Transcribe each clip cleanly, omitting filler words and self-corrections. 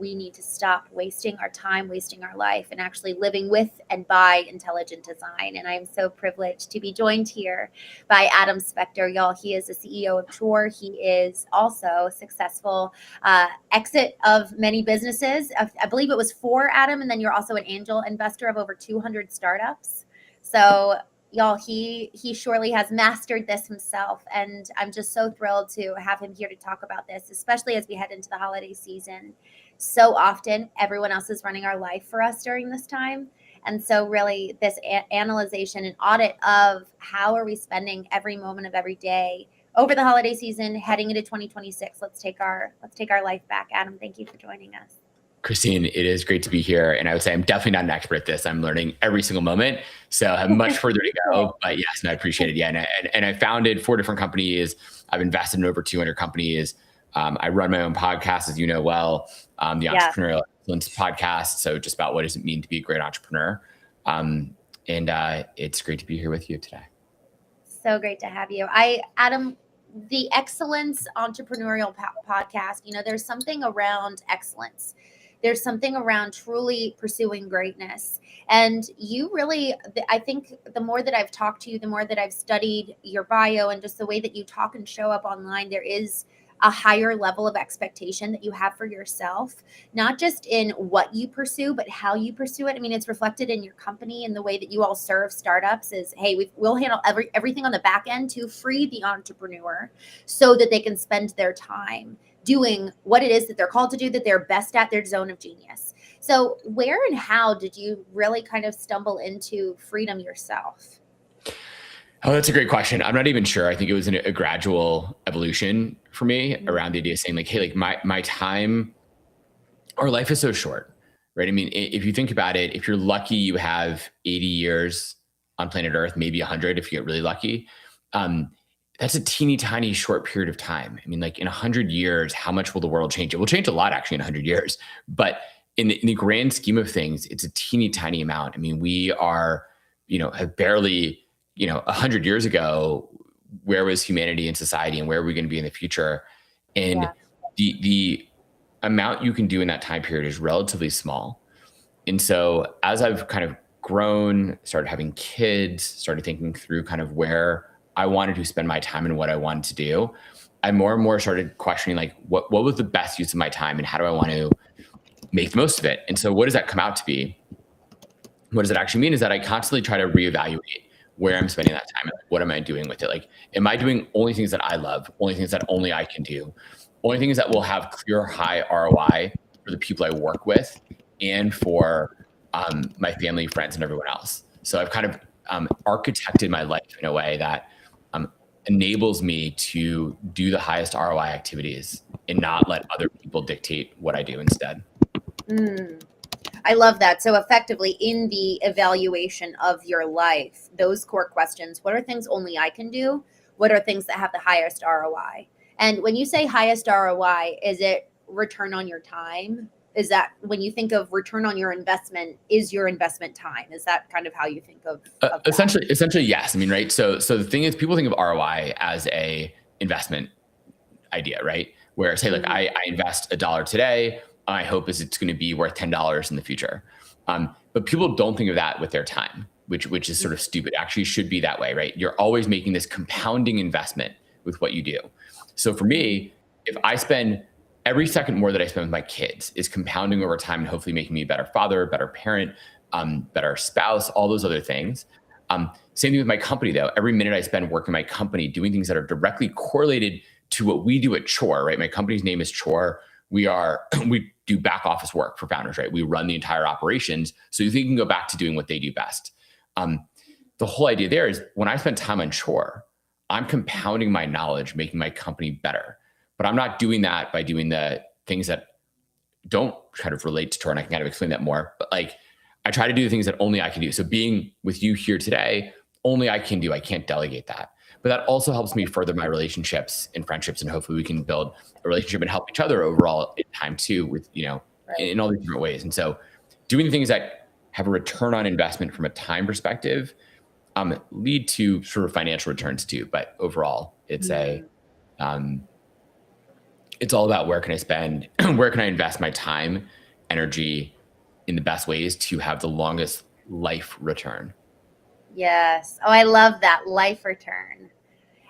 we need to stop wasting our time, wasting our life, and actually living with and by intelligent design. And I'm so privileged to be joined here by Adam Spector. Y'all, he is the CEO of Chore. He is also a successful exit of many businesses. I believe it was 4, Adam, and then you're also an angel investor of over 200 startups. So y'all, he surely has mastered this himself. And I'm just so thrilled to have him here to talk about this, especially as we head into the holiday season. So often, everyone else is running our life for us during this time. And so really this analyzation and audit of how are we spending every moment of every day over the holiday season, heading into 2026. Let's take our life back. Adam, thank you for joining us. Christine, it is great to be here. And I would say I'm definitely not an expert at this. I'm learning every single moment. So I have much further to go. But yes, and I appreciate it. Yeah. And I founded 4 different companies. I've invested in over 200 companies. I run my own podcast, as you know well, the Entrepreneurial Excellence podcast. So just about what does it mean to be a great entrepreneur. And it's great to be here with you today. So great to have you. Adam, the Excellence Entrepreneurial podcast, there's something around excellence. There's something around truly pursuing greatness. And you really, I think the more that I've talked to you, the more that I've studied your bio and just the way that you talk and show up online, there is a higher level of expectation that you have for yourself, not just in what you pursue, but how you pursue it. I mean, it's reflected in your company and the way that you all serve startups is, hey, we'll handle everything on the back end to free the entrepreneur so that they can spend their time doing what it is that they're called to do, that they're best at, their zone of genius. So where and how did you really kind of stumble into freedom yourself? Oh, that's a great question. I'm not even sure. I think it was a gradual evolution for me around the idea of saying like, hey, like my time, our life is so short, right? I mean, if you think about it, if you're lucky, you have 80 years on planet Earth, maybe 100 if you get really lucky. That's a teeny tiny short period of time. I mean, like in 100 years, how much will the world change? It will change a lot actually in 100 years, but in the grand scheme of things, it's a teeny tiny amount. I mean, we are, have barely, 100 years ago, where was humanity and society and where are we going to be in the future? And the amount you can do in that time period is relatively small. And so as I've kind of grown, started having kids, started thinking through kind of where I wanted to spend my time and what I wanted to do, I more and more started questioning like, what was the best use of my time and how do I want to make the most of it? And so what does that come out to be? What does it actually mean is that I constantly try to reevaluate where I'm spending that time and what am I doing with it? Like, am I doing only things that I love, only things that only I can do, only things that will have clear high ROI for the people I work with and for my family, friends, and everyone else. So I've kind of architected my life in a way that enables me to do the highest ROI activities and not let other people dictate what I do instead. I love that. So effectively in the evaluation of your life, those core questions, what are things only I can do? What are things that have the highest ROI? And when you say highest ROI, is it return on your time? Is that when you think of return on your investment, is your investment time? Is that kind of how you think of essentially, yes. I mean, right. So the thing is, people think of ROI as a investment idea, right? Where say like I invest $1 today, my hope is it's going to be worth $10 in the future. But people don't think of that with their time, which is sort of stupid. Actually should be that way, right? You're always making this compounding investment with what you do. So for me, if I spend every second more that I spend with my kids is compounding over time and hopefully making me a better father, better parent, better spouse, all those other things. Same thing with my company though. Every minute I spend working my company, doing things that are directly correlated to what we do at Chore, right? My company's name is Chore. We do back office work for founders, right? We run the entire operations so they can go back to doing what they do best. The whole idea there is when I spend time on Chore, I'm compounding my knowledge, making my company better. But I'm not doing that by doing the things that don't kind of relate to Chore, and I can kind of explain that more. But like, I try to do the things that only I can do. So being with you here today, only I can do. I can't delegate that. But that also helps me further my relationships and friendships, and hopefully we can build a relationship and help each other overall in time too, with in all these different ways. And so, doing things that have a return on investment from a time perspective lead to sort of financial returns too. But overall, it's it's all about where can I spend, where can I invest my time, energy in the best ways to have the longest life return. Yes. Oh, I love that life return.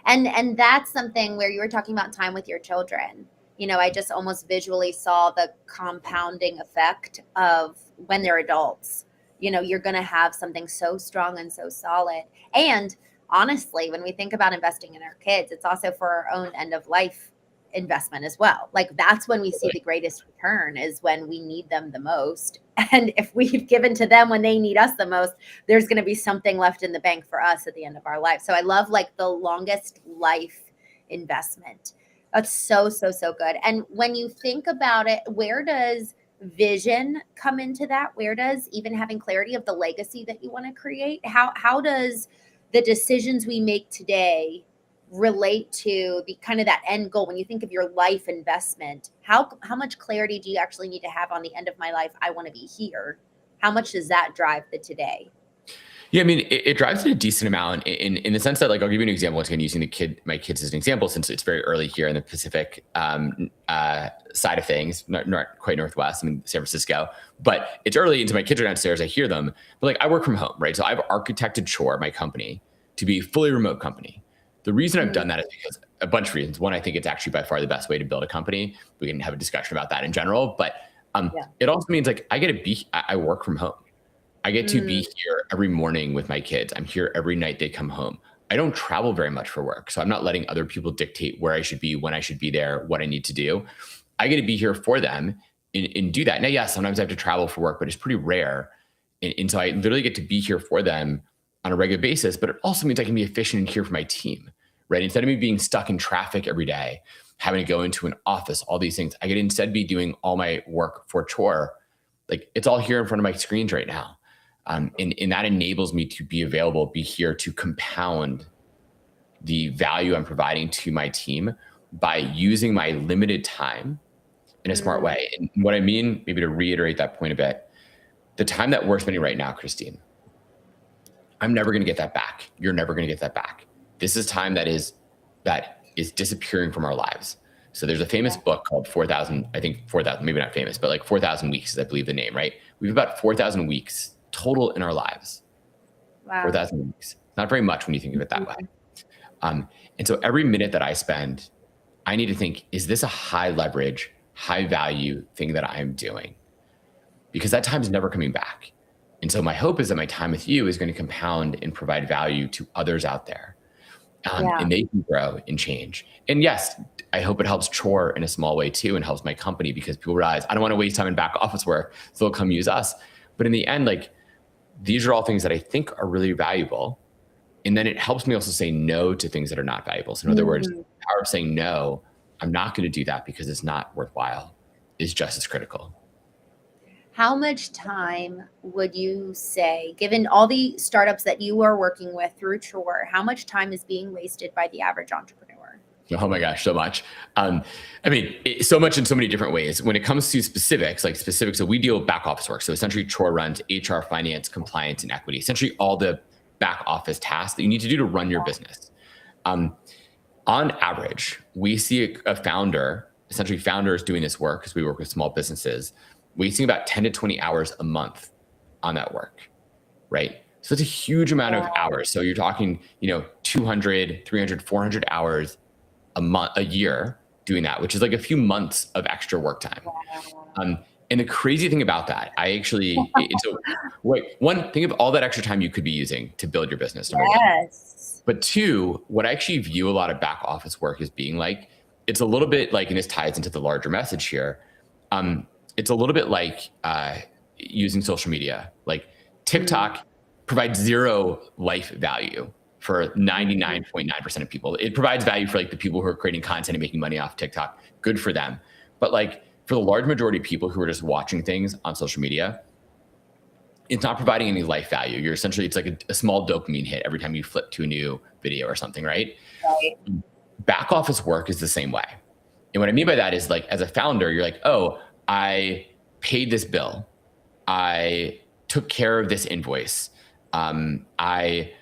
And that's something where you were talking about time with your children. I just almost visually saw the compounding effect of when they're adults. You're going to have something so strong and so solid. And honestly, when we think about investing in our kids, it's also for our own end of life investment as well. Like that's when we see the greatest return, is when we need them the most. And if we've given to them when they need us the most, there's going to be something left in the bank for us at the end of our life. So I love like the longest life investment. That's so, so, so good. And when you think about it, where does vision come into that? Where does even having clarity of the legacy that you want to create? How does the decisions we make today relate to the kind of that end goal? When you think of your life investment, how much clarity do you actually need to have on the end of my life? I want to be here. How much does that drive the today? Yeah, I mean, it drives it a decent amount in the sense that, like, I'll give you an example. Once again, using my kids as an example, since it's very early here in the Pacific side of things, not quite Northwest, I mean, San Francisco, but it's early, and so my kids are downstairs. I hear them, but like I work from home, right? So I've architected Chore, my company, to be a fully remote company. The reason I've done that is because a bunch of reasons. One, I think it's actually by far the best way to build a company. We can have a discussion about that in general, but it also means like I work from home. I get to be here every morning with my kids. I'm here every night they come home. I don't travel very much for work. So I'm not letting other people dictate where I should be, when I should be there, what I need to do. I get to be here for them and do that. Now, yes, sometimes I have to travel for work, but it's pretty rare. And so I literally get to be here for them on a regular basis, but it also means I can be efficient and here for my team, right? Instead of me being stuck in traffic every day, having to go into an office, all these things, I could instead be doing all my work for Chore. Like it's all here in front of my screens right now. And that enables me to be available, be here to compound the value I'm providing to my team by using my limited time in a smart way. And what I mean, maybe to reiterate that point a bit, the time that we're spending right now, Christene, I'm never going to get that back. You're never going to get that back. This is time that is disappearing from our lives. So there's a famous book called 4,000, I think 4,000, maybe not famous, but like 4,000 weeks is, I believe, the name, right? We have about 4,000 weeks total in our lives. Wow. 4,000 weeks. Not very much when you think of it that way. And so every minute that I spend, I need to think, is this a high leverage, high value thing that I'm doing? Because that time is never coming back. And so my hope is that my time with you is going to compound and provide value to others out there. And they can grow and change. And yes, I hope it helps Chore in a small way too, and helps my company, because people realize I don't want to waste time in back office work, so they'll come use us. But in the end, like, these are all things that I think are really valuable. And then it helps me also say no to things that are not valuable. So in other words, the power of saying no, I'm not going to do that because it's not worthwhile, is just as critical. How much time would you say, given all the startups that you are working with through Chore, how much time is being wasted by the average entrepreneur? Oh my gosh, so much. I mean, so much in so many different ways. When it comes to specifics, so we deal with back office work. So essentially Chore runs HR, finance, compliance, and equity, essentially all the back office tasks that you need to do to run your business. On average, we see a founder, essentially founders doing this work, because we work with small businesses, wasting about 10 to 20 hours a month on that work, right? So it's a huge amount of hours. So you're talking, 200, 300, 400 hours a year doing that, which is like a few months of extra work time. And the crazy thing about that, think of all that extra time you could be using to build your business, number one. But two, what I actually view a lot of back office work as being like, it's a little bit like, and this ties into the larger message here, it's a little bit like using social media. Like TikTok provides zero life value for 99.9% of people. It provides value for like the people who are creating content and making money off TikTok. Good for them. But like for the large majority of people who are just watching things on social media, it's not providing any life value. It's like a small dopamine hit every time you flip to a new video or something, right? Back office work is the same way. And what I mean by that is, like, as a founder, you're like, oh, I paid this bill. I took care of this invoice. I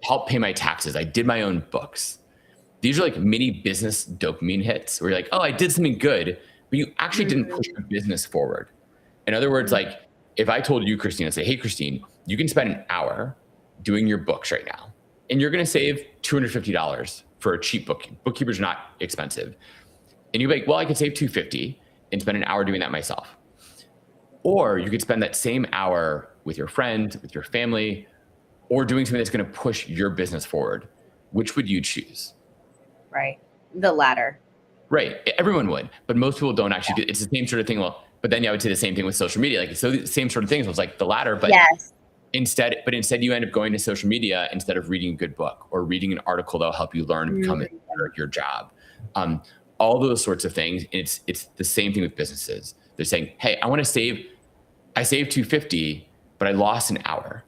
helped pay my taxes. I did my own books. These are like mini business dopamine hits where you're like, oh, I did something good, but you actually didn't push the business forward. In other words, like if I told you, Christine, I'd say, hey, Christine, you can spend an hour doing your books right now, and you're going to save $250 for a cheap book. Bookkeepers are not expensive. And you'd be like, well, I could save $250 and spend an hour doing that myself. Or you could spend that same hour with your friend, with your family, or doing something that's going to push your business forward. Which would you choose? Right. The latter. Right. Everyone would, but most people don't actually. It's the same sort of thing. Well, but then I would say the same thing with social media. Like, so the same sort of things was like the latter, but yes. Instead you end up going to social media instead of reading a good book or reading an article that'll help you learn and become better at your job. All those sorts of things. It's the same thing with businesses. They're saying, hey, I saved $250, but I lost an hour.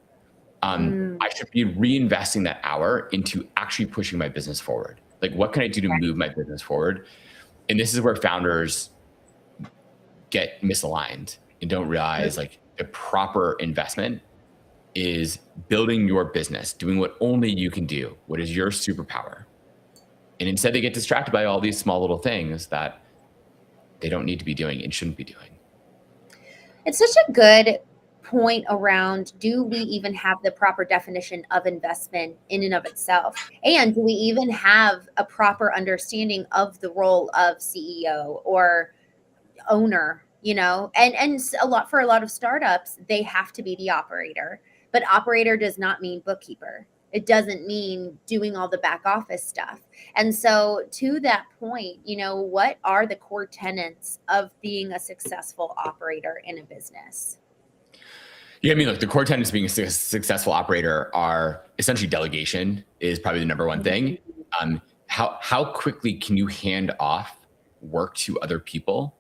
I should be reinvesting that hour into actually pushing my business forward. Like, what can I do to move my business forward? And this is where founders get misaligned and don't realize like the proper investment is building your business, doing what only you can do, what is your superpower. And instead they get distracted by all these small little things that they don't need to be doing and shouldn't be doing. It's such a good point around, do we even have the proper definition of investment in and of itself? And do we even have a proper understanding of the role of CEO or owner, and for a lot of startups, they have to be the operator, but operator does not mean bookkeeper. It doesn't mean doing all the back office stuff. And so to that point, what are the core tenets of being a successful operator in a business? Yeah, I mean, look, the core tenets of being a successful operator are essentially delegation is probably the number one thing. How quickly can you hand off work to other people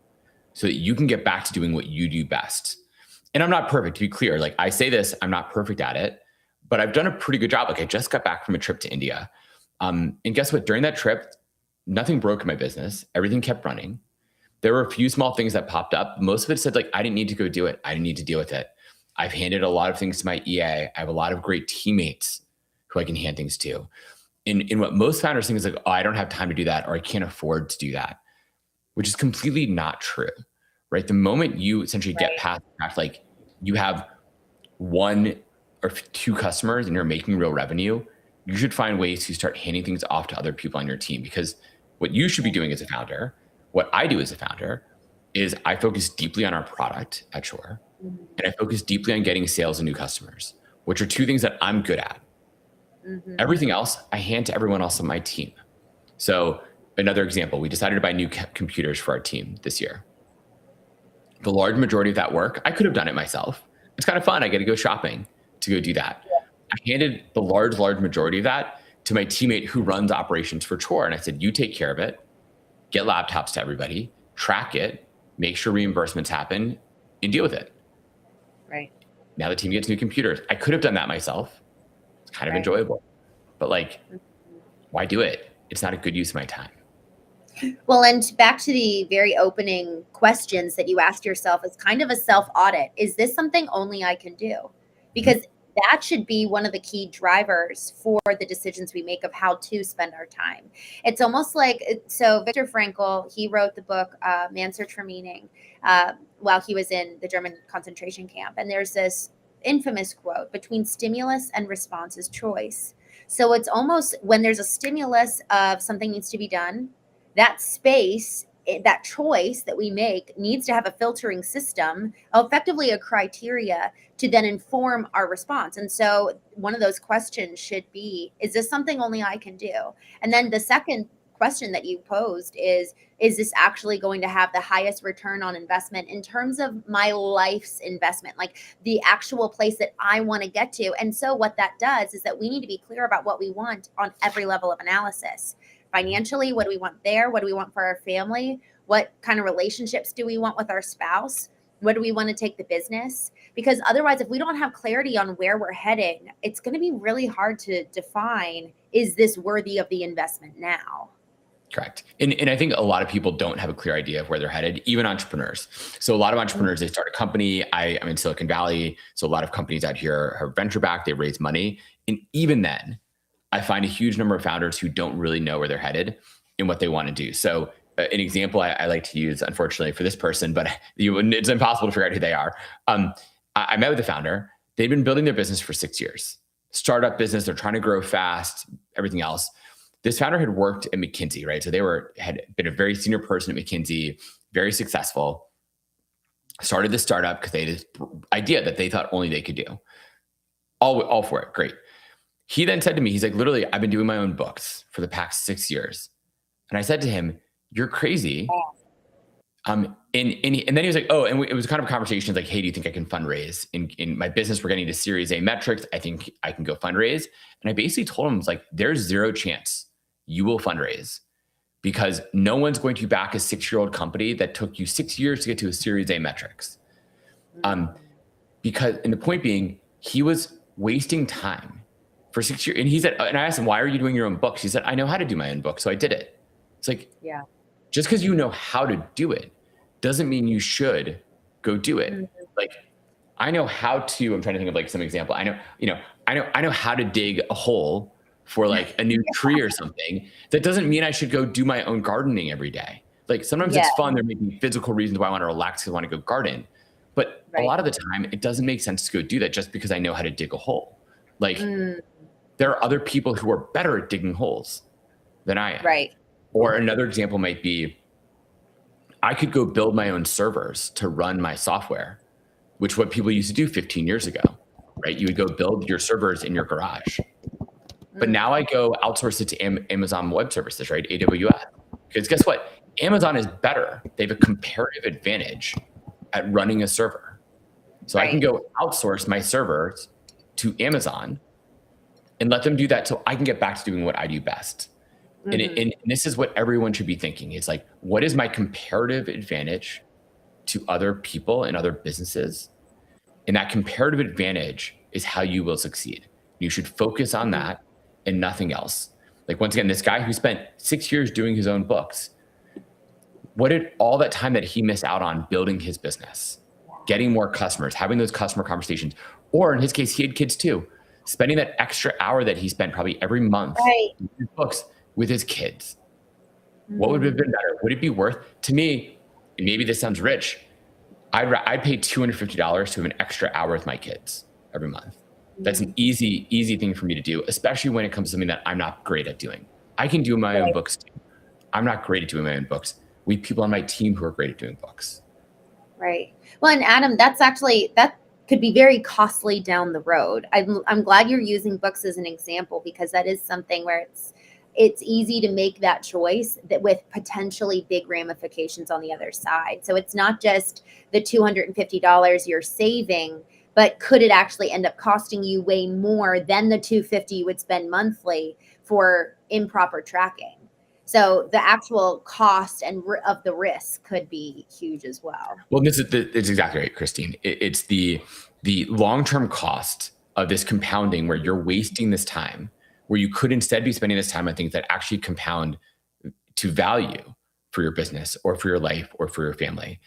so that you can get back to doing what you do best? And I'm not perfect, to be clear. Like I say this, I'm not perfect at it, but I've done a pretty good job. Like I just got back from a trip to India. And guess what? During that trip, nothing broke in my business. Everything kept running. There were a few small things that popped up. Most of it said like, I didn't need to go do it. I didn't need to deal with it. I've handed a lot of things to my EA. I have a lot of great teammates who I can hand things to. In what most founders think is like, oh, I don't have time to do that, or I can't afford to do that, which is completely not true, right? The moment you essentially get past the fact, like you have one or two customers and you're making real revenue, you should find ways to start handing things off to other people on your team. Because what you should be doing as a founder, what I do as a founder, is I focus deeply on our product at Chore. And I focus deeply on getting sales and new customers, which are two things that I'm good at. Everything else, I hand to everyone else on my team. So another example, we decided to buy new computers for our team this year. The large majority of that work, I could have done it myself. It's kind of fun. I get to go shopping to go do that. I handed the large majority of that to my teammate who runs operations for Chore. And I said, you take care of it, get laptops to everybody, track it, make sure reimbursements happen, and deal with it. Right. Now the team gets new computers. I could have done that myself. It's kind of enjoyable, but like, why do it? It's not a good use of my time. Well, and back to the very opening questions that you asked yourself as kind of a self-audit. Is this something only I can do? Because that should be one of the key drivers for the decisions we make of how to spend our time. It's almost like, so Viktor Frankl, he wrote the book, Man's Search for Meaning, while he was in the German concentration camp. And there's this infamous quote, between stimulus and response is choice. So it's almost when there's a stimulus of something needs to be done, that space, that choice that we make needs to have a filtering system, effectively a criteria to then inform our response. And so one of those questions should be, is this something only I can do? And then the second question that you posed is this actually going to have the highest return on investment in terms of my life's investment, like the actual place that I want to get to? And so what that does is that we need to be clear about what we want on every level of analysis. Financially, what do we want there? What do we want for our family? What kind of relationships do we want with our spouse? Where do we want to take the business? Because otherwise, if we don't have clarity on where we're heading, it's going to be really hard to define, is this worthy of the investment now? Correct. And I think a lot of people don't have a clear idea of where they're headed, even entrepreneurs. So a lot of entrepreneurs, they start a company. I'm in Silicon Valley. So a lot of companies out here are venture backed, they raise money. And even then, I find a huge number of founders who don't really know where they're headed and what they want to do. So an example I like to use, unfortunately for this person, but it's impossible to figure out who they are. I met with the founder. They've been building their business for 6 years. Startup business, they're trying to grow fast, everything else. This founder had worked at McKinsey, right? So had been a very senior person at McKinsey, very successful. Started this startup because they had this idea that they thought only they could do. All for it, great. He then said to me, he's like, literally, I've been doing my own books for the past 6 years. And I said to him, you're crazy. And then he was like, oh, and it was kind of a conversation like, hey, do you think I can fundraise in my business? We're getting to Series A metrics. I think I can go fundraise. And I basically told him, like, there's zero chance you will fundraise because no one's going to back a 6-year-old company that took you 6 years to get to a Series A metrics. Because, and the point being, he was wasting time for 6 years. And he said, and I asked him, why are you doing your own books? He said, I know how to do my own book, so I did it. It's like, yeah, just because you know how to do it doesn't mean you should go do it. Mm-hmm. Like, I know how to, I'm trying to think of like some example. I know how to dig a hole for like a new tree or something. That doesn't mean I should go do my own gardening every day. Like sometimes it's fun. There may be physical reasons why I want to relax because I want to go garden. But a lot of the time it doesn't make sense to go do that just because I know how to dig a hole. Like there are other people who are better at digging holes than I am. Right. Or another example might be, I could go build my own servers to run my software, which what people used to do 15 years ago, right? You would go build your servers in your garage. But now I go outsource it to Amazon Web Services, right? AWS. Because guess what? Amazon is better. They have a comparative advantage at running a server. So I can go outsource my servers to Amazon and let them do that so I can get back to doing what I do best. Mm-hmm. And this is what everyone should be thinking. It's like, what is my comparative advantage to other people and other businesses? And that comparative advantage is how you will succeed. You should focus on that and nothing else. Like, once again, this guy who spent 6 years doing his own books, what did all that time that he missed out on building his business, getting more customers, having those customer conversations, or in his case, he had kids too, spending that extra hour that he spent probably every month in his books with his kids. What would have been better? Would it be worth, to me, and maybe this sounds rich, I'd pay $250 to have an extra hour with my kids every month. That's an easy thing for me to do, especially when it comes to something that I'm not great at doing. I can do my own books too. I'm not great at doing my own books. We have people on my team who are great at doing books. Right. Well, and Adam, that could be very costly down the road. I'm glad you're using books as an example, because that is something where it's easy to make that choice that with potentially big ramifications on the other side. So it's not just the $250 you're saving, but could it actually end up costing you way more than the $250 you would spend monthly for improper tracking? So the actual cost and of the risk could be huge as well. Well, it's exactly right, Christine. It's the long-term cost of this compounding, where you're wasting this time, where you could instead be spending this time on things that actually compound to value for your business or for your life or for your family.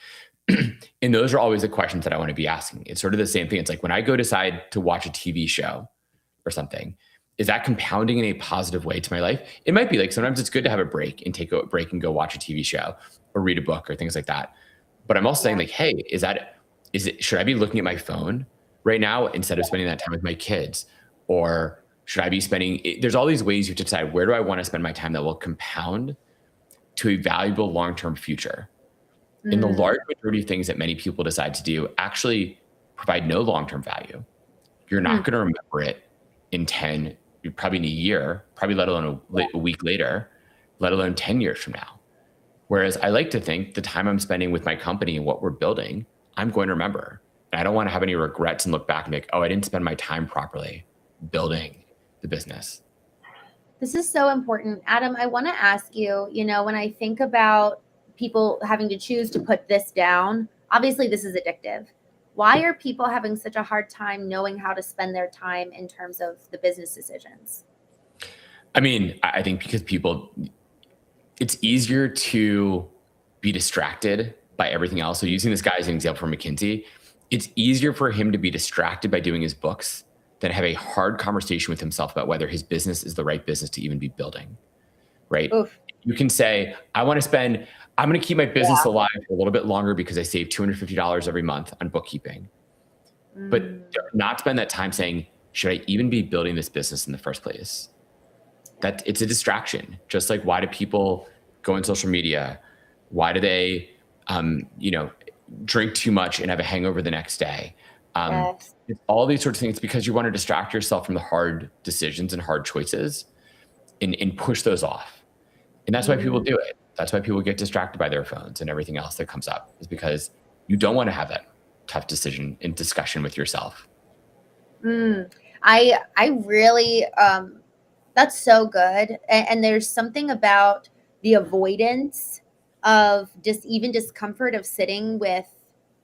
And those are always the questions that I want to be asking. It's sort of the same thing. It's like, when I go decide to watch a TV show or something, is that compounding in a positive way to my life? It might be. Like, sometimes it's good to have a break and take a break and go watch a TV show or read a book or things like that. But I'm also saying, like, hey, should I be looking at my phone right now instead of spending that time with my kids? Or should I be there's all these ways you have to decide, where do I want to spend my time that will compound to a valuable long-term future? And the large majority of things that many people decide to do actually provide no long-term value. You're not going to remember it in 10, probably in a year, probably let alone a week later, let alone 10 years from now. Whereas I like to think the time I'm spending with my company and what we're building, I'm going to remember. And I don't want to have any regrets and look back and be like, oh, I didn't spend my time properly building the business. This is so important. Adam, I want to ask you, when I think about people having to choose to put this down, obviously this is addictive. Why are people having such a hard time knowing how to spend their time in terms of the business decisions? I mean, I think because it's easier to be distracted by everything else. So using this guy as an example from McKinsey, it's easier for him to be distracted by doing his books than have a hard conversation with himself about whether his business is the right business to even be building, right? Oof. You can say, I'm going to keep my business Yeah. alive for a little bit longer because I save $250 every month on bookkeeping. But not spend that time saying, should I even be building this business in the first place? That it's a distraction. Just like, why do people go on social media? Why do they, drink too much and have a hangover the next day? Yes. It's all these sorts of things because you want to distract yourself from the hard decisions and hard choices and push those off. And that's why people do it. That's why people get distracted by their phones and everything else that comes up, is because you don't want to have that tough decision and discussion with yourself. I really that's so good. And there's something about the avoidance of just even discomfort of sitting with,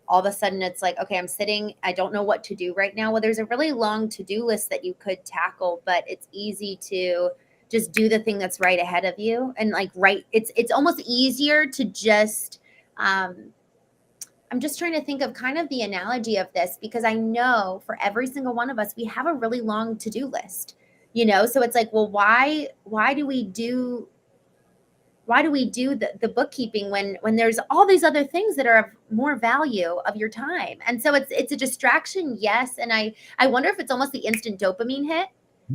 all of a sudden it's like, okay, I'm sitting, I don't know what to do right now. Well, there's a really long to-do list that you could tackle, but it's easy to just do the thing that's right ahead of you. And like, it's almost easier to just, I'm just trying to think of kind of the analogy of this, because I know for every single one of us, we have a really long to-do list, So it's like, well, why do we do the bookkeeping when there's all these other things that are of more value of your time? And so it's a distraction. Yes. And I wonder if it's almost the instant dopamine hit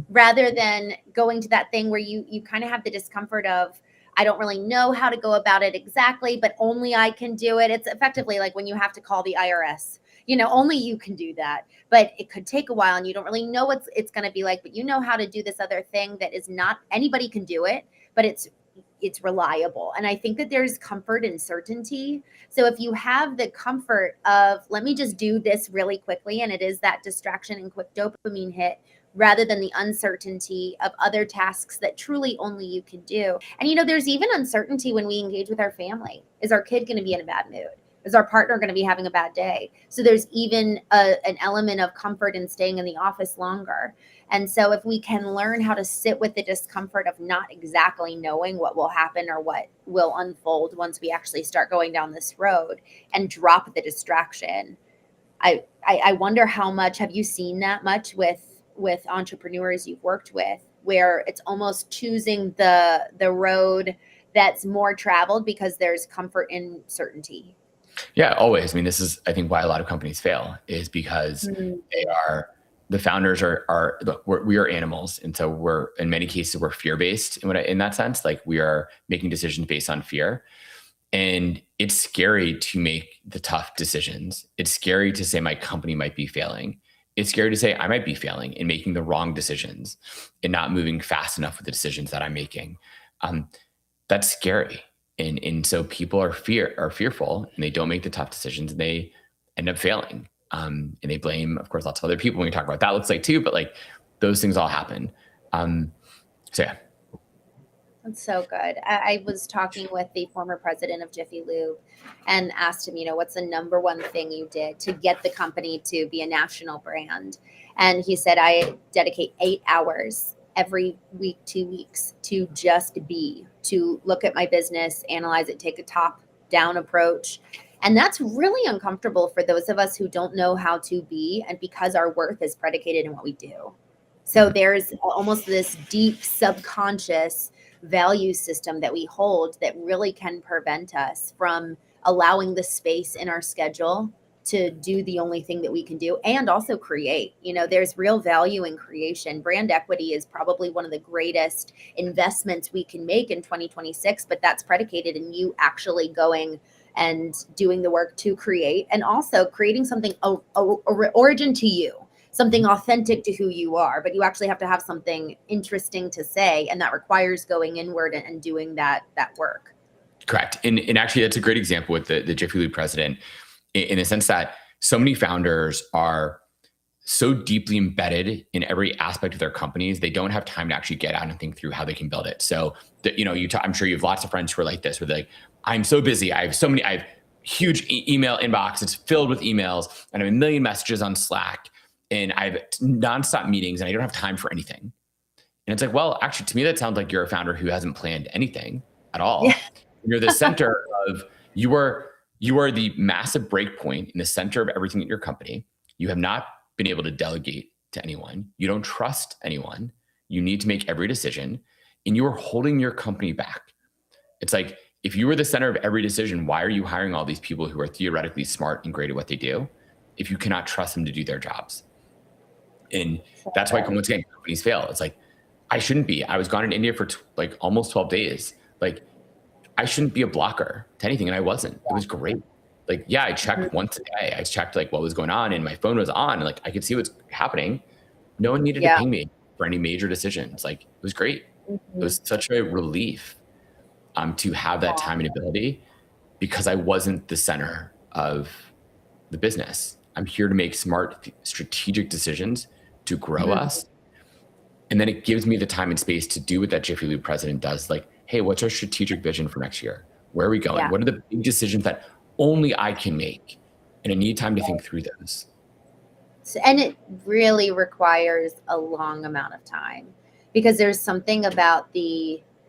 rather than going to that thing where you kind of have the discomfort of, I don't really know how to go about it exactly, but only I can do it. It's effectively like when you have to call the IRS, only you can do that, but it could take a while and you don't really know what it's going to be like, but you know how to do this other thing that is not anybody can do it, but it's reliable. And I think that there's comfort in certainty. So if you have the comfort of, let me just do this really quickly, and it is that distraction and quick dopamine hit, rather than the uncertainty of other tasks that truly only you can do. And, there's even uncertainty when we engage with our family. Is our kid going to be in a bad mood? Is our partner going to be having a bad day? So there's even an element of comfort in staying in the office longer. And so if we can learn how to sit with the discomfort of not exactly knowing what will happen or what will unfold once we actually start going down this road, and drop the distraction, I wonder how much, have you seen that much with entrepreneurs you've worked with, where it's almost choosing the road that's more traveled because there's comfort in certainty? Yeah, always. I mean, this is, I think, why a lot of companies fail, is because the founders are look, we are animals. And so we're, in many cases, we're fear-based in that sense. Like, we are making decisions based on fear. And it's scary to make the tough decisions. It's scary to say my company might be failing. It's scary to say I might be failing and making the wrong decisions and not moving fast enough with the decisions that I'm making. That's scary. And so people are fearful, and they don't make the tough decisions, and they end up failing. And they blame, of course, lots of other people. When we talk about what that looks like too, but like, those things all happen. So yeah. That's so good. I was talking with the former president of Jiffy Lube and asked him, what's the number one thing you did to get the company to be a national brand? And he said, I dedicate 8 hours every week, 2 weeks, to just to look at my business, analyze it, take a top-down approach. And that's really uncomfortable for those of us who don't know how to be, and because our worth is predicated in what we do. So there's almost this deep subconscious value system that we hold that really can prevent us from allowing the space in our schedule to do the only thing that we can do, and also create. There's real value in creation. Brand equity is probably one of the greatest investments we can make in 2026, but that's predicated in you actually going and doing the work to create, and also creating something origin to you, something authentic to who you are. But you actually have to have something interesting to say, and that requires going inward and doing that work. Correct. And actually, that's a great example with the Jiffy Lube president, in the sense that so many founders are so deeply embedded in every aspect of their companies, they don't have time to actually get out and think through how they can build it. So, I'm sure you have lots of friends who are like this, where they're like, I'm so busy. I have huge email inbox. It's filled with emails, and I have a million messages on Slack, and I have nonstop meetings, and I don't have time for anything. And it's like, well, actually, to me, that sounds like you're a founder who hasn't planned anything at all. Yeah. You're the center of, you are the massive break point in the center of everything at your company. You have not been able to delegate to anyone. You don't trust anyone. You need to make every decision, and you're holding your company back. It's like, if you were the center of every decision, why are you hiring all these people who are theoretically smart and great at what they do if you cannot trust them to do their jobs? And that's why, once again, companies fail. It's like, I shouldn't be. I was gone in India for like almost 12 days. Like, I shouldn't be a blocker to anything. And I wasn't. It was great. Like, yeah, I checked once a day. I checked like what was going on, and my phone was on, and like I could see what's happening. No one needed to ping me for any major decisions. Like, it was great. It was such a relief to have that time and ability, because I wasn't the center of the business. I'm here to make smart, strategic decisions to grow us. And then it gives me the time and space to do what that Jiffy Lube president does. Like, hey, what's our strategic vision for next year? Where are we going? What are the big decisions that only I can make? And I need time to think through those. And it really requires a long amount of time, because there's something about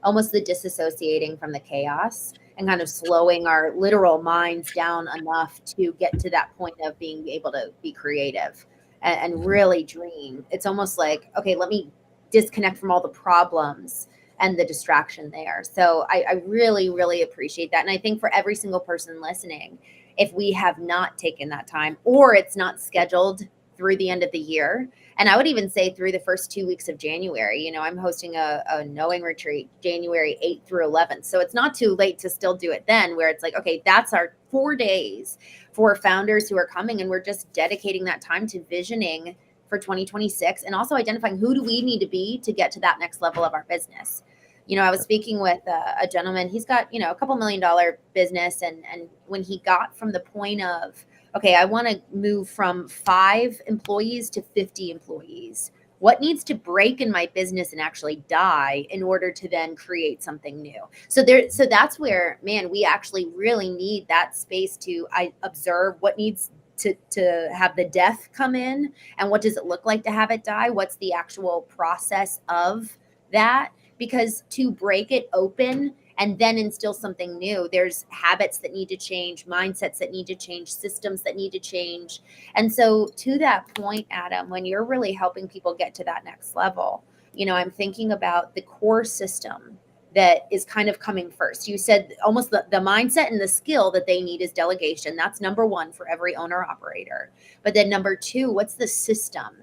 almost the disassociating from the chaos and kind of slowing our literal minds down enough to get to that point of being able to be creative and really dream. It's almost like, okay, let me disconnect from all the problems and the distraction there. So I really, really appreciate that. And I think for every single person listening, if we have not taken that time, or it's not scheduled through the end of the year, and I would even say through the first 2 weeks of January, I'm hosting a knowing retreat January 8th through 11th. So it's not too late to still do it then, where it's like, okay, that's our 4 days for founders who are coming. And we're just dedicating that time to visioning for 2026, and also identifying who do we need to be to get to that next level of our business. I was speaking with a gentleman. He's got, a couple $1 million business. And when he got from the point of, okay, I want to move from 5 employees to 50 employees, what needs to break in my business and actually die in order to then create something new? So that's where, man, we actually really need that space to observe what needs to have the death come in, and what does it look like to have it die? What's the actual process of that? Because to break it open and then instill something new, there's habits that need to change, mindsets that need to change, systems that need to change. And so to that point, Adam, when you're really helping people get to that next level, I'm thinking about the core system that is kind of coming first. You said almost the mindset and the skill that they need is delegation. That's number 1 for every owner operator. But then number 2, what's the system,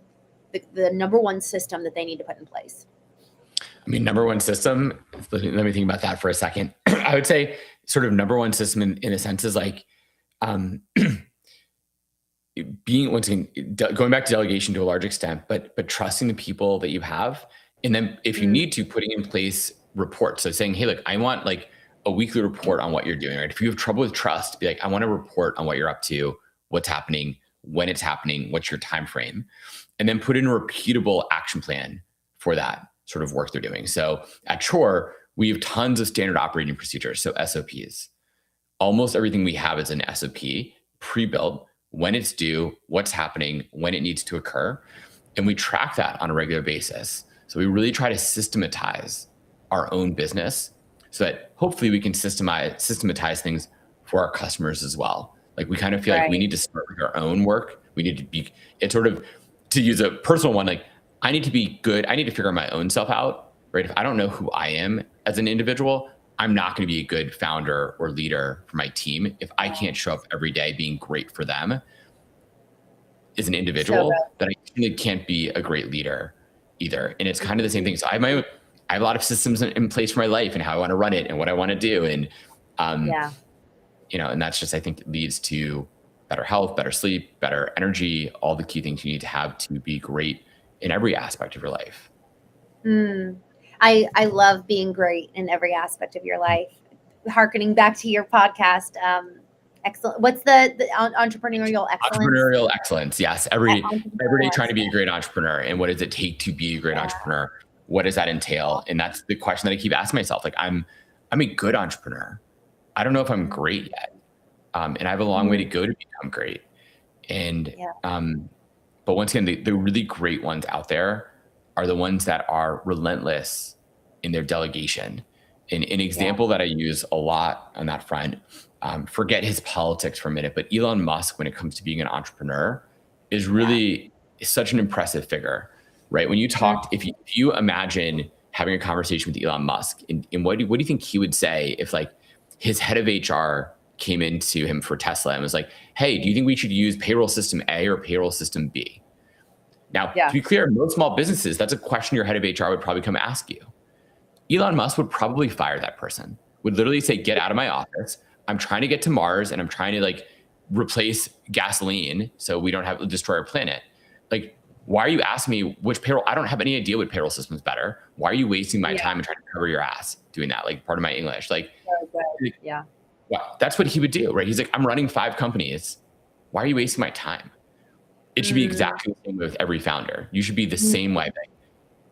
the number 1 system that they need to put in place? I mean, number 1 system, let me think about that for a second. I would say sort of number 1 system in a sense is like being, once again, going back to delegation to a large extent, but trusting the people that you have. And then if you need to, putting in place reports. So saying, hey, look, I want like a weekly report on what you're doing, right? If you have trouble with trust, be like, I want a report on what you're up to, what's happening, when it's happening, what's your time frame, and then put in a repeatable action plan for that sort of work they're doing. So at Chore, we have tons of standard operating procedures, so SOPs. Almost everything we have is an SOP, pre-built, when it's due, what's happening, when it needs to occur. And we track that on a regular basis. So we really try to systematize our own business so that hopefully we can systematize things for our customers as well. Like, we kind of feel like we need to start with our own work. We need to be, it's sort of, to use a personal one, like, I need to be good. I need to figure my own self out, right? If I don't know who I am as an individual, I'm not going to be a good founder or leader for my team. If I can't show up every day being great for them as an individual, then I really can't be a great leader either. And it's kind of the same thing. So I have a lot of systems in place for my life and how I want to run it and what I want to do. And, and that's just, I think, leads to better health, better sleep, better energy, all the key things you need to have to be great in every aspect of your life. I love being great in every aspect of your life. Harkening back to your podcast, excellent. What's the entrepreneurial excellence? Entrepreneurial excellence. Yes. Every day trying to be a great entrepreneur. And what does it take to be a great entrepreneur? What does that entail? And that's the question that I keep asking myself. Like, I'm a good entrepreneur. I don't know if I'm great yet. And I have a long way to go to become great. And, but once again, the really great ones out there are the ones that are relentless in their delegation. And an example that I use a lot on that front, forget his politics for a minute, but Elon Musk, when it comes to being an entrepreneur, is really such an impressive figure, right? When you talked, if you imagine having a conversation with Elon Musk, and what do you think he would say if like his head of HR came into him for Tesla and was like, hey, do you think we should use payroll system A or payroll system B? Now, to be clear, most small businesses, that's a question your head of HR would probably come ask you. Elon Musk would probably fire that person, would literally say, get out of my office. I'm trying to get to Mars and I'm trying to like replace gasoline so we don't have to destroy our planet. Like, why are you asking me which payroll? I don't have any idea what payroll system is better. Why are you wasting my time and trying to cover your ass doing that? Like, part of my English, like, well, that's what he would do, right? He's like, I'm running 5 companies. Why are you wasting my time? It should be exactly the same way with every founder. You should be the same way.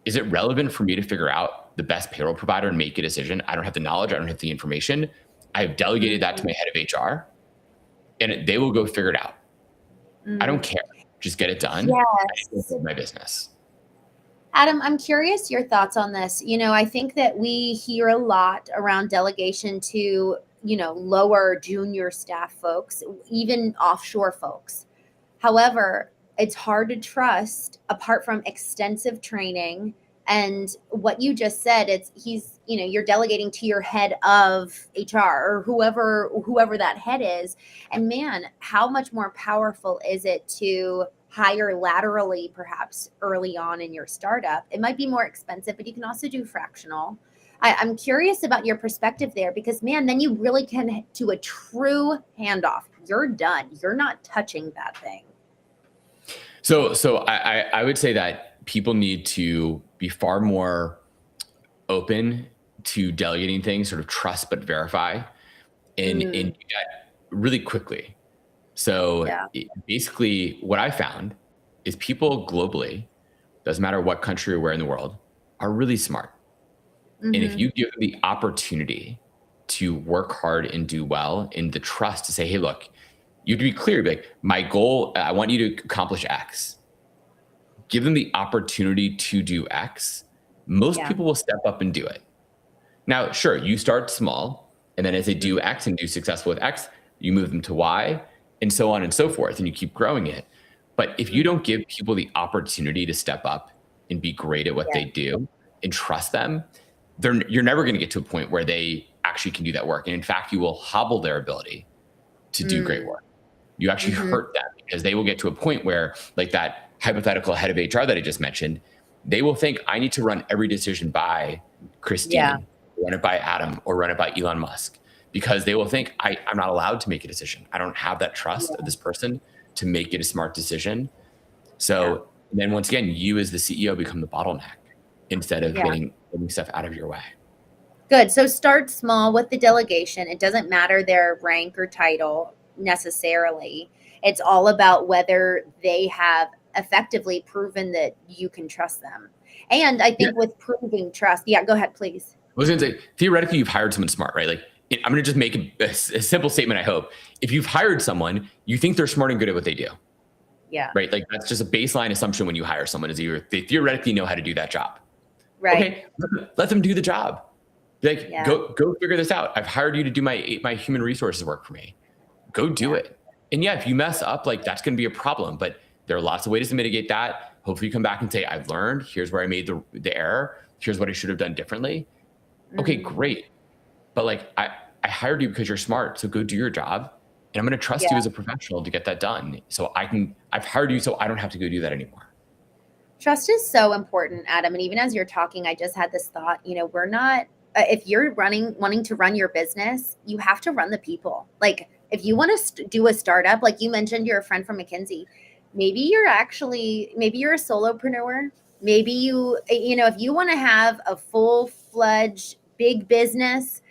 Is it relevant for me to figure out the best payroll provider and make a decision? I don't have the knowledge. I don't have the information. I've delegated that to my head of HR and they will go figure it out. I don't care. Just get it done. Yes. Build my business. Adam, I'm curious your thoughts on this. I think that we hear a lot around delegation to, lower junior staff folks, even offshore folks. However, it's hard to trust apart from extensive training and what you just said. You're delegating to your head of HR or whoever that head is. And man, how much more powerful is it to hire laterally, perhaps early on in your startup? It might be more expensive, but you can also do fractional. I'm curious about your perspective there because, man, then you really can do a true handoff. You're done. You're not touching that thing. So I would say that people need to be far more open to delegating things, sort of trust but verify, and do that really quickly. So basically what I found is people globally, doesn't matter what country or where in the world, are really smart. And if you give them the opportunity to work hard and do well and the trust to say, hey, look, you have to be clear, be like, my goal, I want you to accomplish X. Give them the opportunity to do X. Most people will step up and do it. Now, sure, you start small, and then as they do X and do successful with X, you move them to Y, and so on and so forth, and you keep growing it. But if you don't give people the opportunity to step up and be great at what they do and trust them, you're never going to get to a point where they actually can do that work. And in fact, you will hobble their ability to do great work. You actually hurt them because they will get to a point where, like that hypothetical head of HR that I just mentioned, they will think, I need to run every decision by Christene, run it by Adam, or run it by Elon Musk, because they will think, I'm not allowed to make a decision. I don't have that trust of this person to make it a smart decision. So then once again, you as the CEO become the bottleneck instead of getting stuff out of your way. Good. So start small with the delegation. It doesn't matter their rank or title necessarily. It's all about whether they have effectively proven that you can trust them. And I think with proving trust, go ahead, please. I was going to say, theoretically, you've hired someone smart, right? Like, I'm going to just make a simple statement, I hope. If you've hired someone, you think they're smart and good at what they do. Yeah. Right? Like, that's just a baseline assumption when you hire someone, is they theoretically know how to do that job. Right. Okay, let them do the job. Be like, go figure this out. I've hired you to do my human resources work for me. Go do it. And if you mess up, like, that's going to be a problem. But there are lots of ways to mitigate that. Hopefully you come back and say, I've learned. Here's where I made the error. Here's what I should have done differently. Okay, great. But like, I hired you because you're smart. So go do your job. And I'm going to trust you as a professional to get that done. So I've hired you so I don't have to go do that anymore. Trust is so important, Adam. And even as you're talking, I just had this thought, we're not, if you're wanting to run your business, you have to run the people. Like, if you want to do a startup, like you mentioned, you're a friend from McKinsey, maybe you're a solopreneur. Maybe if you want to have a full-fledged big business,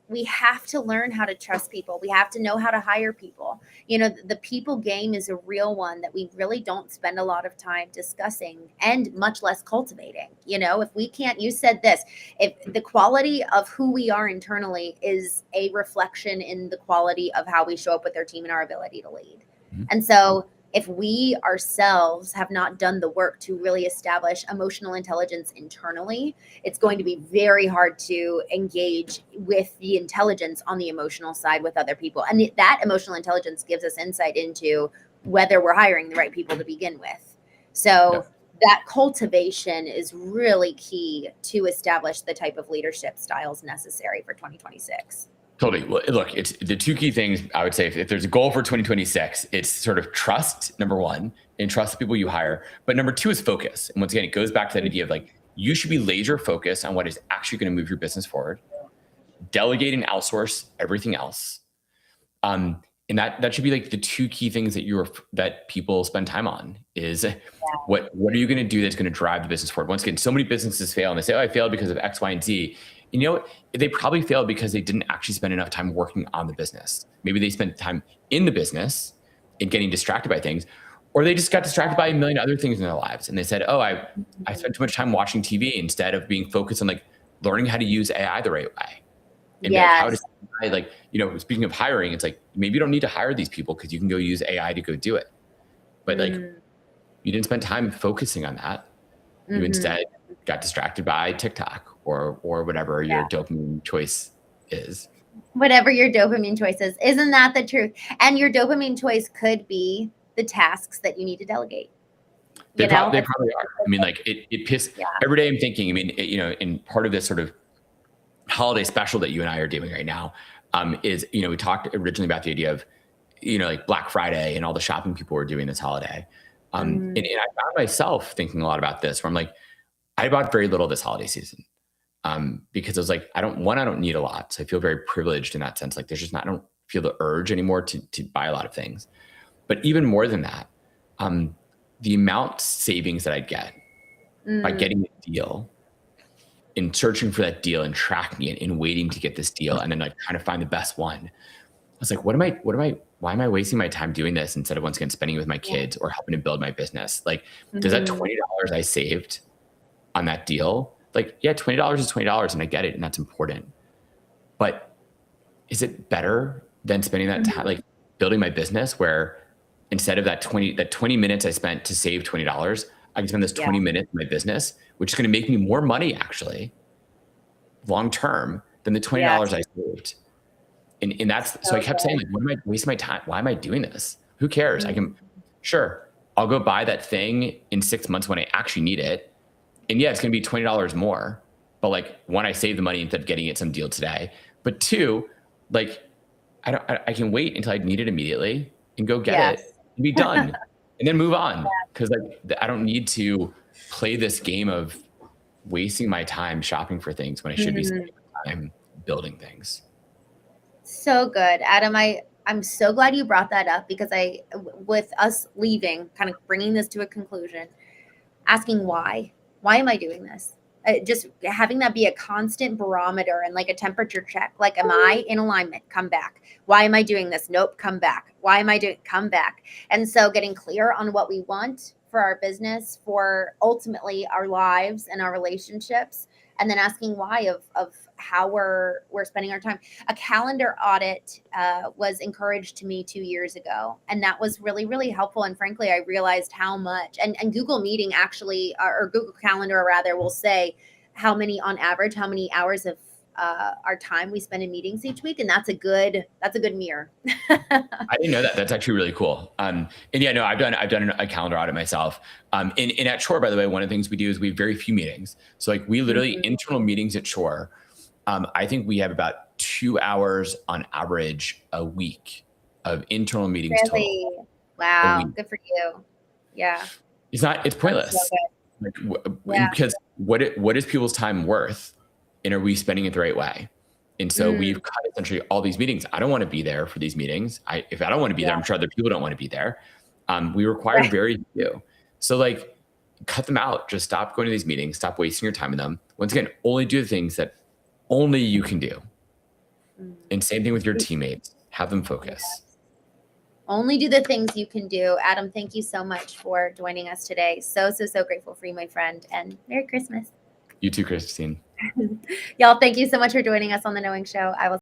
we have to learn how to trust people. We have to know how to hire people. The people game is a real one that we really don't spend a lot of time discussing and much less cultivating. If we can't, you said this, if the quality of who we are internally is a reflection in the quality of how we show up with our team and our ability to lead. And so if we ourselves have not done the work to really establish emotional intelligence internally, it's going to be very hard to engage with the intelligence on the emotional side with other people. And that emotional intelligence gives us insight into whether we're hiring the right people to begin with. So that cultivation is really key to establish the type of leadership styles necessary for 2026. Totally. Well, look, it's the two key things I would say. If there's a goal for 2026, it's sort of trust, number one, and trust the people you hire. But number two is focus. And once again, it goes back to that idea of like, you should be laser focused on what is actually going to move your business forward. Delegate and outsource everything else. And that should be like the two key things that people spend time on is what are you going to do that's going to drive the business forward? Once again, so many businesses fail and they say, oh, I failed because of X, Y, and Z. And you know what? They probably failed because they didn't actually spend enough time working on the business. Maybe they spent time in the business and getting distracted by things, or they just got distracted by a million other things in their lives. And they said, oh, I spent too much time watching TV instead of being focused on like learning how to use AI the right way. And like, how does AI, like, you know, speaking of hiring, it's like, maybe you don't need to hire these people because you can go use AI to go do it. But like, you didn't spend time focusing on that. You instead got distracted by TikTok or whatever your dopamine choice is. Whatever your dopamine choice is. Isn't that the truth? And your dopamine choice could be the tasks that you need to delegate. They probably are. I mean, like it pisses every day I'm thinking, I mean, you know, in part of this sort of holiday special that you and I are doing right now is, you know, we talked originally about the idea of, you know, like Black Friday and all the shopping people were doing this holiday. And I found myself thinking a lot about this where I'm like, I bought very little this holiday season because I was like, I don't need a lot. So I feel very privileged in that sense. Like I don't feel the urge anymore to buy a lot of things. But even more than that, the amount savings that I'd get by getting a deal and searching for that deal and tracking it and waiting to get this deal and then like trying to find the best one. I was like, why am I wasting my time doing this instead of once again spending it with my kids or helping to build my business? Like, does that $20 I saved on that deal, like, yeah, $20 is $20 and I get it. And that's important. But is it better than spending that time, like building my business where instead of that 20 minutes I spent to save $20, I can spend this 20 minutes in my business, which is going to make me more money actually long-term than the $20 I saved. And that's, so I kept saying, like, what am I wasting my time? Why am I doing this? Who cares? I'll go buy that thing in 6 months when I actually need it. And yeah, it's going to be $20 more, but like one, I save the money instead of getting it some deal today. But two, like I can wait until I need it immediately and go get it and be done and then move on. Cause like I don't need to play this game of wasting my time shopping for things when I should be spending my time building things. So good. Adam, I'm so glad you brought that up because with us leaving, kind of bringing this to a conclusion, asking why am I doing this? Just having that be a constant barometer and like a temperature check. Like, am I in alignment? Come back. Why am I doing this? Nope. Come back. Why am I doing? Come back. And so getting clear on what we want for our business, for ultimately our lives and our relationships, and then asking why of how we're spending our time. A calendar audit was encouraged to me 2 years ago, and that was really, really helpful. And frankly, I realized how much, and Google Meeting actually, or Google Calendar rather, will say how many hours of our time we spend in meetings each week, and that's a good mirror. I didn't know that. That's actually really cool. And yeah, no, I've done a calendar audit myself. And at Chore, by the way, one of the things we do is we have very few meetings. So like we literally internal meetings at Chore. I think we have about 2 hours on average a week of internal meetings total. Wow, good for you. Yeah, it's pointless. So because what is people's time worth? And are we spending it the right way? And so we've cut essentially all these meetings. I don't want to be there for these meetings. If I don't want to be there, I'm sure other people don't want to be there. We require very few. So like cut them out. Just stop going to these meetings. Stop wasting your time in them. Once again, only do the things that only you can do. And same thing with your teammates. Have them focus. Only do the things you can do. Adam, thank you so much for joining us today. So grateful for you, my friend. And Merry Christmas. You too, Christine. Y'all, thank you so much for joining us on The Knowing Show. I will